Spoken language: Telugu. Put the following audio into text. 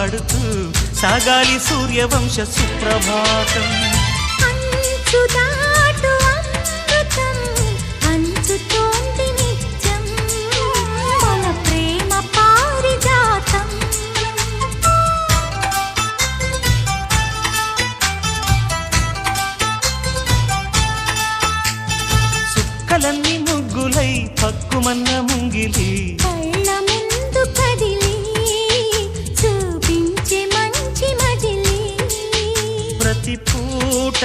పాడుతూ సాగాలి సూర్యవంశ సుప్రభాతం. అంచుదాటు అమృతం పంచుతోంది నిత్యం మన ప్రేమ పారిజాతం. సుక్కలన్నీ ముగ్గులై పక్కుమన్న ముంగిలి కళ్ళ ముందు కదిలి చూపించే మంచి మజిలీ ప్రతి పూట